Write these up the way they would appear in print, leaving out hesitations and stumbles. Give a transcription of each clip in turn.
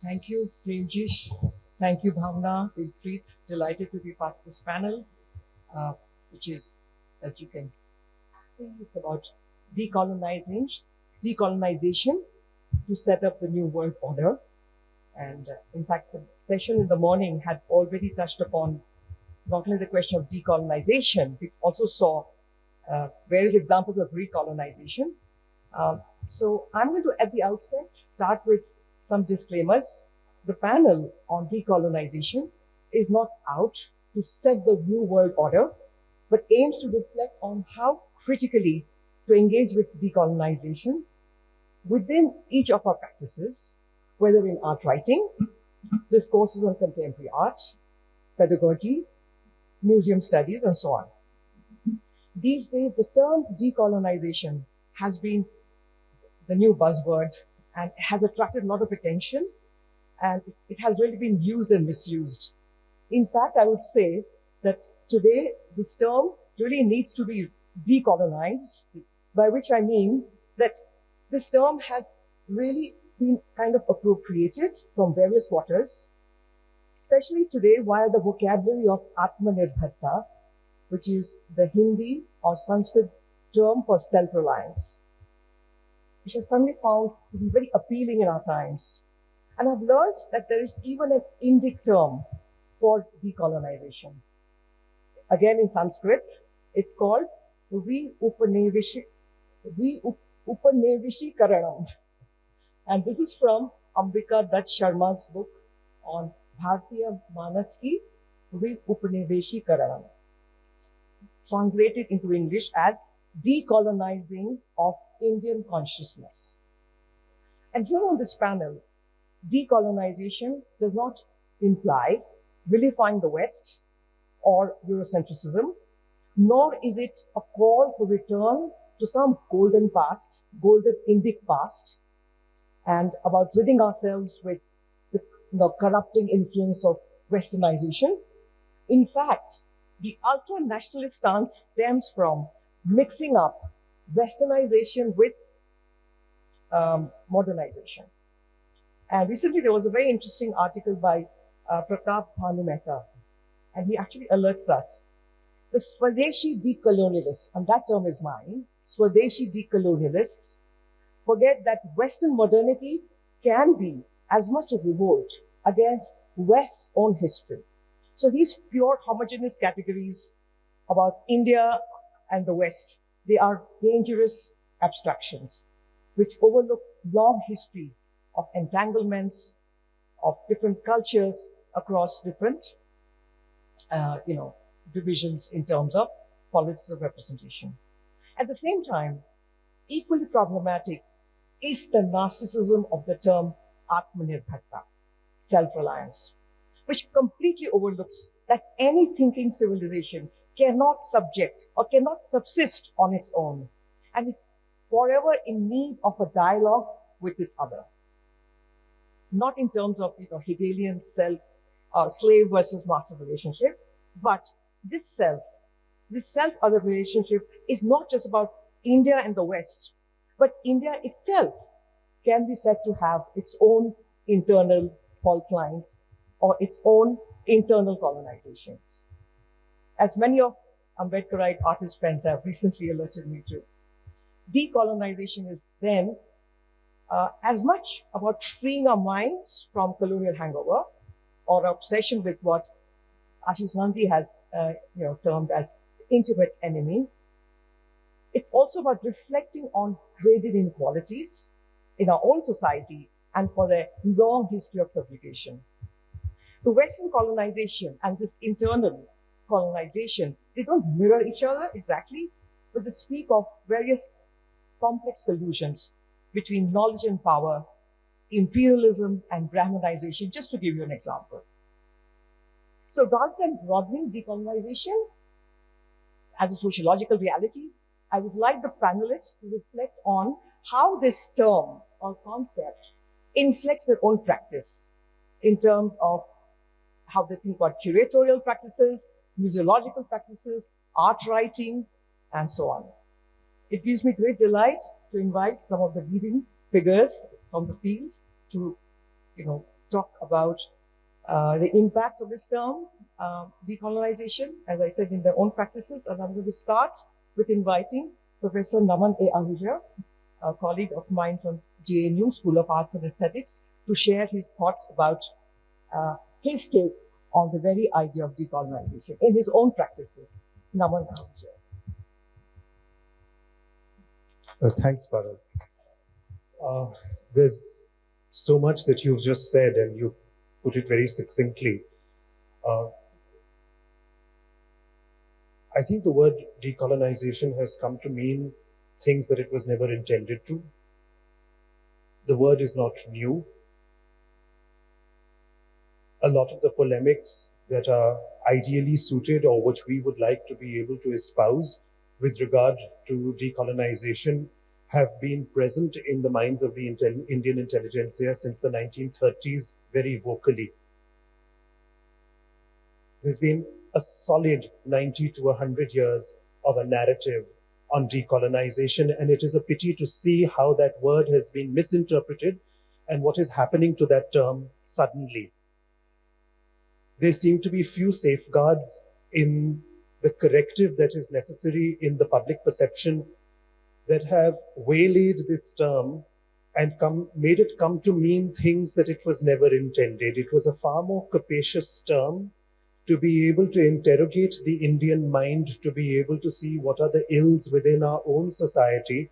Thank you, Premjish. Thank you, Bhavna, Dilpreet. Delighted to be part of this panel, uh, which is, as you can see, it's about decolonization to set up the new world order. And in fact, the session in the morning had already touched upon not only the question of decolonization, we also saw various examples of recolonization. So I'm going to, at the outset, start with some disclaimers. The panel on decolonization is not out to set the new world order, but aims to reflect on how critically to engage with decolonization within each of our practices, whether in art writing, discourses on contemporary art, pedagogy, museum studies, and so on. These days, the term decolonization has been the new buzzword and has attracted a lot of attention, and it has really been used and misused. In fact, I would say that today this term really needs to be decolonized, by which I mean that this term has really been kind of appropriated from various quarters, especially today via the vocabulary of Atmanirbharta, which is the Hindi or Sanskrit term for self-reliance, which has suddenly found to be very appealing in our times. And I've learned that there is even an Indic term for decolonization. Again, in Sanskrit, it's called Upanevishikaranam. And this is from Ambika Dutt Sharma's book on Bhartiya Manaski Upanevishikaranam, translated into English as decolonizing of Indian consciousness. And here on this panel, decolonization does not imply vilifying the West or Eurocentrism, nor is it a call for return to some golden past, golden Indic past, and about ridding ourselves with the corrupting influence of Westernization. In fact, the ultra-nationalist stance stems from mixing up Westernization with modernization. And recently there was a very interesting article by Pratap Bhanu Mehta, and he actually alerts us. The Swadeshi decolonialists, and that term is mine, Swadeshi decolonialists forget that Western modernity can be as much a revolt against West's own history. So these pure homogeneous categories about India and the West, they are dangerous abstractions which overlook long histories of entanglements of different cultures across different, divisions in terms of politics of representation. At the same time, equally problematic is the narcissism of the term Atmanirbharta, self-reliance, which completely overlooks that any thinking civilization cannot subject or cannot subsist on its own and is forever in need of a dialogue with this other. Not in terms of Hegelian slave versus master relationship, but this self-other relationship is not just about India and the West, but India itself can be said to have its own internal fault lines or its own internal colonization. As many of Ambedkarite artist friends have recently alerted me to, decolonization is then as much about freeing our minds from colonial hangover or obsession with what Ashish Nandi has termed as intimate enemy. It's also about reflecting on graded inequalities in our own society and for their long history of subjugation. The Western colonization and this internal colonization, they don't mirror each other exactly, but they speak of various complex collusions between knowledge and power, imperialism and Brahmanization, just to give you an example. So rather than broadening decolonization as a sociological reality, I would like the panelists to reflect on how this term or concept inflects their own practice in terms of how they think about curatorial practices, museological practices, art writing, and so on. It gives me great delight to invite some of the leading figures from the field to, talk about the impact of this term, decolonization, as I said, in their own practices. And I'm going to start with inviting Professor Naman A. Ahuja, a colleague of mine from JNU School of Arts and Aesthetics, to share his thoughts about his take on the very idea of decolonization in his own practices. Naman Ahuja. Thanks, Parul. There's so much that you've just said, and you've put it very succinctly. I think the word decolonization has come to mean things that it was never intended to. The word is not new. A lot of the polemics that are ideally suited or which we would like to be able to espouse with regard to decolonization have been present in the minds of the Indian intelligentsia since the 1930s very vocally. There's been a solid 90 to 100 years of a narrative on decolonization, and it is a pity to see how that word has been misinterpreted and what is happening to that term suddenly. There seem to be few safeguards in the corrective that is necessary in the public perception that have waylaid this term and made it come to mean things that it was never intended. It was a far more capacious term to be able to interrogate the Indian mind, to be able to see what are the ills within our own society.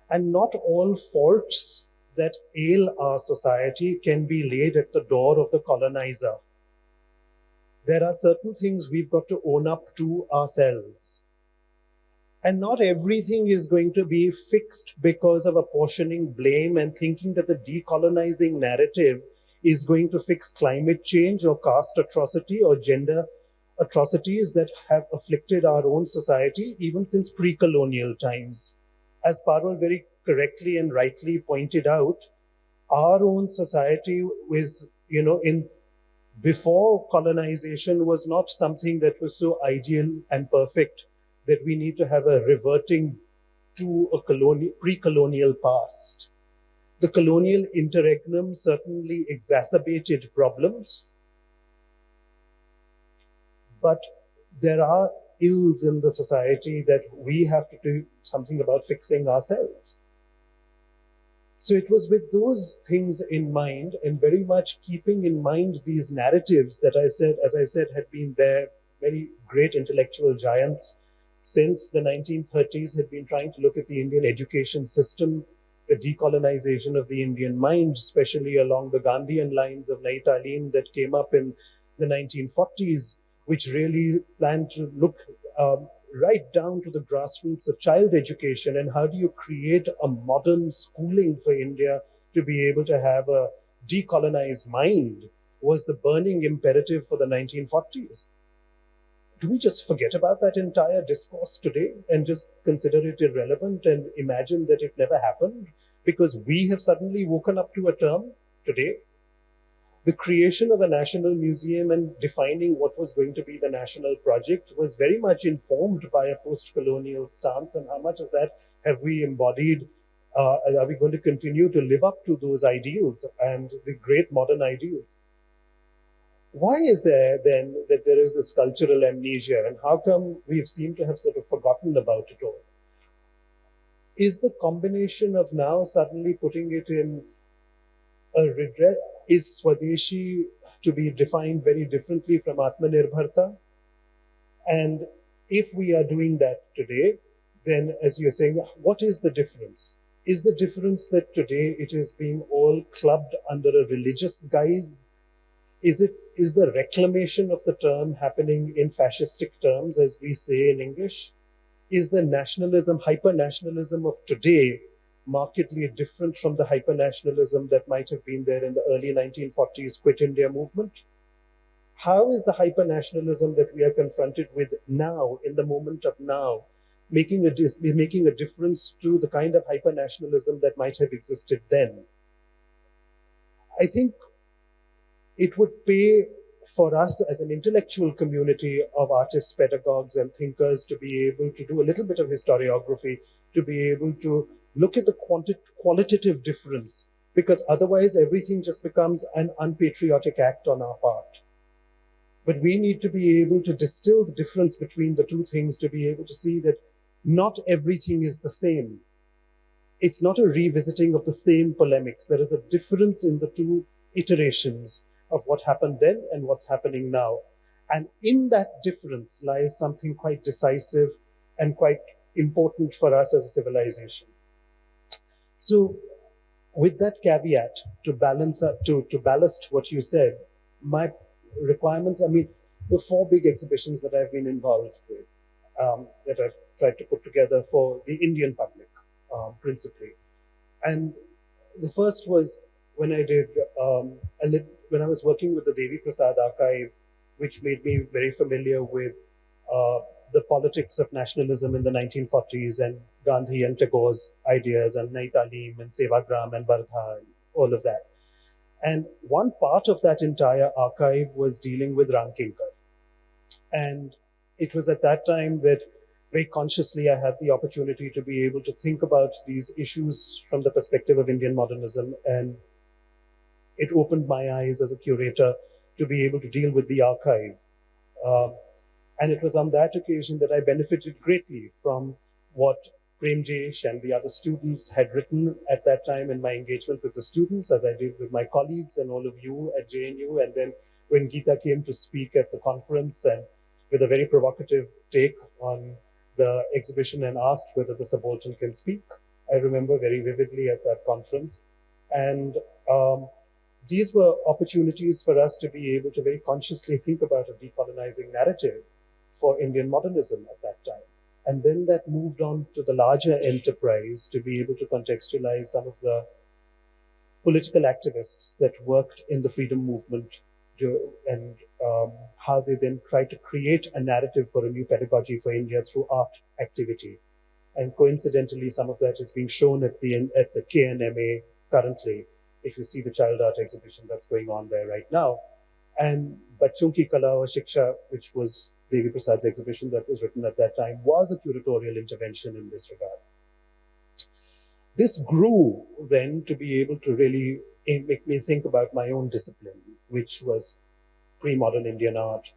And not all faults that ail our society can be laid at the door of the colonizer. There are certain things we've got to own up to ourselves. And not everything is going to be fixed because of apportioning blame and thinking that the decolonizing narrative is going to fix climate change or caste atrocity or gender atrocities that have afflicted our own society even since pre-colonial times. As Parul very correctly and rightly pointed out, our own society was, before colonization was not something that was so ideal and perfect that we need to have a reverting to a pre-colonial past. The colonial interregnum certainly exacerbated problems, but there are ills in the society that we have to do something about fixing ourselves. So it was with those things in mind and very much keeping in mind these narratives that as I said, had been there, very great intellectual giants since the 1930s had been trying to look at the Indian education system, the decolonization of the Indian mind, especially along the Gandhian lines of Nayi Taaleem that came up in the 1940s, which really planned to look right down to the grassroots of child education and how do you create a modern schooling for India to be able to have a decolonized mind was the burning imperative for the 1940s. Do we just forget about that entire discourse today and just consider it irrelevant and imagine that it never happened because we have suddenly woken up to a term today? The creation of a national museum and defining what was going to be the national project was very much informed by a post-colonial stance, and how much of that have we embodied? Are we going to continue to live up to those ideals and the great modern ideals? Why is there then that there is this cultural amnesia, and how come we seem to have sort of forgotten about it all? Is the combination of now suddenly putting it in a redress, is Swadeshi to be defined very differently from Atmanirbharta? And if we are doing that today, then as you're saying, what is the difference? Is the difference that today it is being all clubbed under a religious guise? Is the reclamation of the term happening in fascistic terms, as we say in English? Is the nationalism, hyper-nationalism of today markedly different from the hyper-nationalism that might have been there in the early 1940s Quit India movement? How is the hyper-nationalism that we are confronted with now, in the moment of now, making a difference to the kind of hyper-nationalism that might have existed then? I think it would pay for us as an intellectual community of artists, pedagogues, and thinkers to be able to do a little bit of historiography, to be able to look at the qualitative difference because otherwise everything just becomes an unpatriotic act on our part. But we need to be able to distill the difference between the two things to be able to see that not everything is the same. It's not a revisiting of the same polemics. There is a difference in the two iterations of what happened then and what's happening now. And in that difference lies something quite decisive and quite important for us as a civilization. So with that caveat, to balance up, to ballast what you said, my requirements, the 4 big exhibitions that I've been involved with, that I've tried to put together for the Indian public, principally. And the first was when I did, when I was working with the Devi Prasad archive, which made me very familiar with the politics of nationalism in the 1940s and Gandhi and Tagore's ideas and Nai Talim and Sevagram and Vardha and all of that. And one part of that entire archive was dealing with Ramkinkar. And it was at that time that very consciously I had the opportunity to be able to think about these issues from the perspective of Indian modernism. And it opened my eyes as a curator to be able to deal with the archive. And it was on that occasion that I benefited greatly from what Premjesh and the other students had written at that time in my engagement with the students, as I did with my colleagues and all of you at JNU. And then when Geeta came to speak at the conference and with a very provocative take on the exhibition and asked whether the subaltern can speak, I remember very vividly at that conference. And these were opportunities for us to be able to very consciously think about a decolonizing narrative for Indian modernism at that time. And then that moved on to the larger enterprise to be able to contextualize some of the political activists that worked in the freedom movement and how they then tried to create a narrative for a new pedagogy for India through art activity. And coincidentally, some of that is being shown at the KNMA currently, if you see the child art exhibition that's going on there right now. And Bachon Ki Kala aur Shiksha, which was Devi Prasad's exhibition that was written at that time, was a curatorial intervention in this regard. This grew then to be able to really make me think about my own discipline, which was pre-modern Indian art,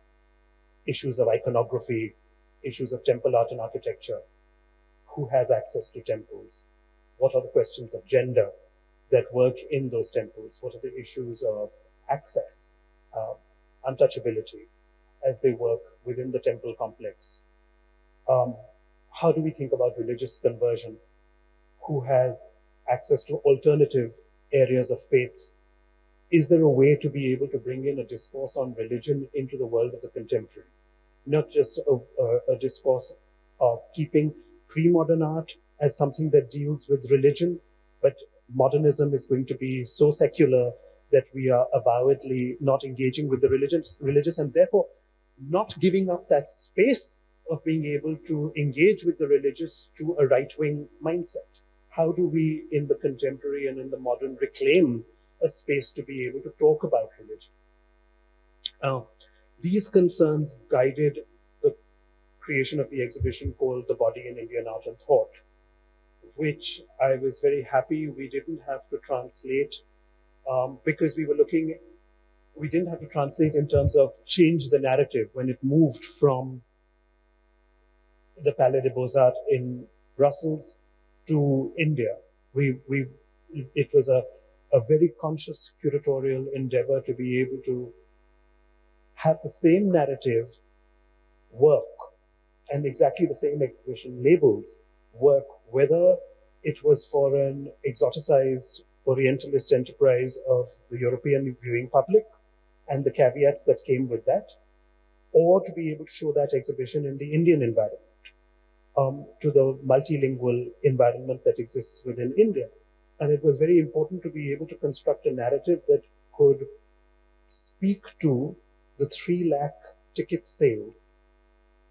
issues of iconography, issues of temple art and architecture. Who has access to temples? What are the questions of gender that work in those temples? What are the issues of access, untouchability, as they work within the temple complex? How do we think about religious conversion? Who has access to alternative areas of faith? Is there a way to be able to bring in a discourse on religion into the world of the contemporary? Not just a discourse of keeping pre-modern art as something that deals with religion, but modernism is going to be so secular that we are avowedly not engaging with the religious and therefore not giving up that space of being able to engage with the religious to a right-wing mindset. How do we, in the contemporary and in the modern, reclaim a space to be able to talk about religion? These concerns guided the creation of the exhibition called The Body in Indian Art and Thought, which I was very happy we didn't have to translate because we didn't have to translate in terms of change the narrative when it moved from the Palais des Beaux-Arts in Brussels to India. It was a very conscious curatorial endeavor to be able to have the same narrative work and exactly the same exhibition labels work, whether it was for an exoticized Orientalist enterprise of the European viewing public and the caveats that came with that, or to be able to show that exhibition in the Indian environment, to the multilingual environment that exists within India. And it was very important to be able to construct a narrative that could speak to the 3 lakh ticket sales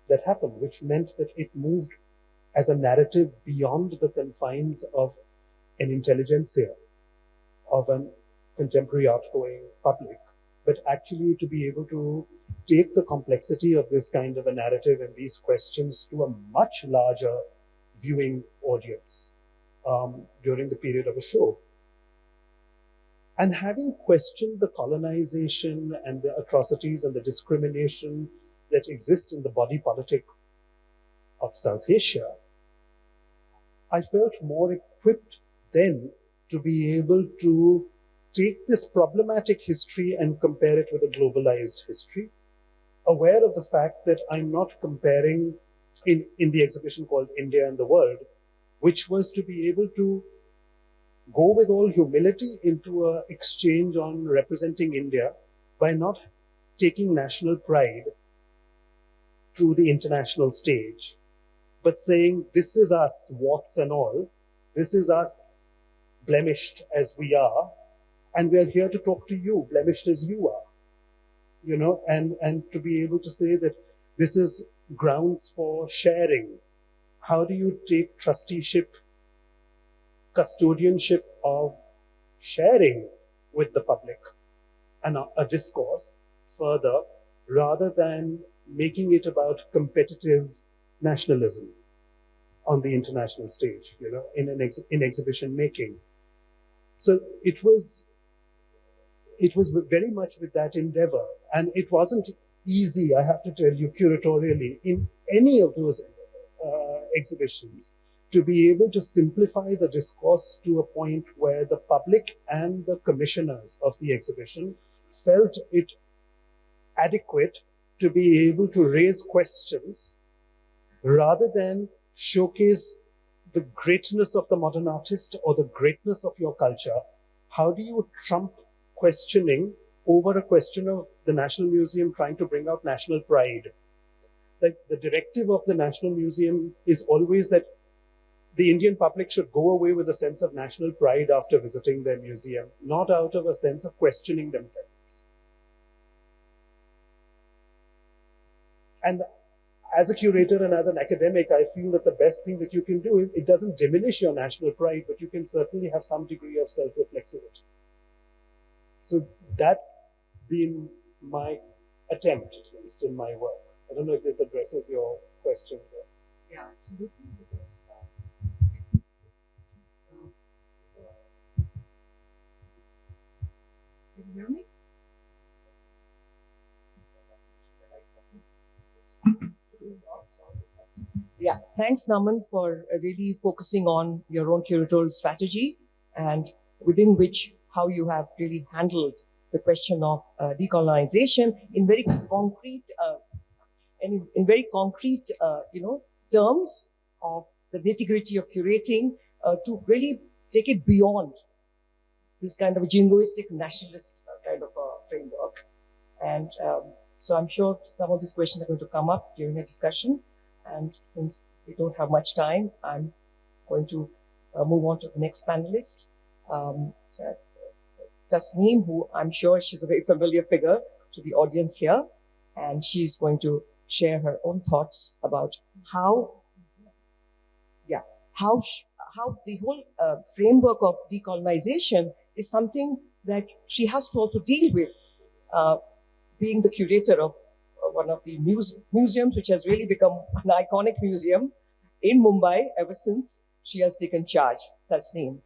that happened, which meant that it moved as a narrative beyond the confines of an intelligentsia, of a contemporary art-going public, but actually to be able to take the complexity of this kind of a narrative and these questions to a much larger viewing audience during the period of a show. And having questioned the colonization and the atrocities and the discrimination that exist in the body politic of South Asia, I felt more equipped then to be able to take this problematic history and compare it with a globalized history, aware of the fact that I'm not comparing in the exhibition called India and the World, which was to be able to go with all humility into an exchange on representing India by not taking national pride to the international stage, but saying, this is us, warts and all, this is us, blemished as we are, and we are here to talk to you, blemished as you are, you know, and to be able to say that this is grounds for sharing. How do you take trusteeship, custodianship of sharing with the public and a discourse further, rather than making it about competitive nationalism on the international stage, you know, in exhibition making. So it was very much with that endeavor, and it wasn't easy, I have to tell you, curatorially, in any of those exhibitions, to be able to simplify the discourse to a point where the public and the commissioners of the exhibition felt it adequate to be able to raise questions rather than showcase the greatness of the modern artist or the greatness of your culture. How do you trump questioning over a question of the National Museum trying to bring out national pride? Like, the directive of the National Museum is always that the Indian public should go away with a sense of national pride after visiting their museum, not out of a sense of questioning themselves. And as a curator and as an academic, I feel that the best thing that you can do is, it doesn't diminish your national pride, but you can certainly have some degree of self-reflexivity. So that's been my attempt, at least in my work. I don't know if this addresses your questions. Yeah, absolutely. Can you hear me? Yeah, thanks, Naman, for really focusing on your own curatorial strategy, and within which how you have really handled the question of decolonization in very concrete in very concrete terms of the nitty-gritty of curating, to really take it beyond this kind of a jingoistic nationalist kind of a framework. And so I'm sure some of these questions are going to come up during the discussion. And since we don't have much time, I'm going to move on to the next panelist, Tasneem, who I'm sure she's a very familiar figure to the audience here. And she's going to share her own thoughts about how the whole framework of decolonization is something that she has to also deal with, being the curator of one of the museums, which has really become an iconic museum in Mumbai ever since she has taken charge. Tasneem.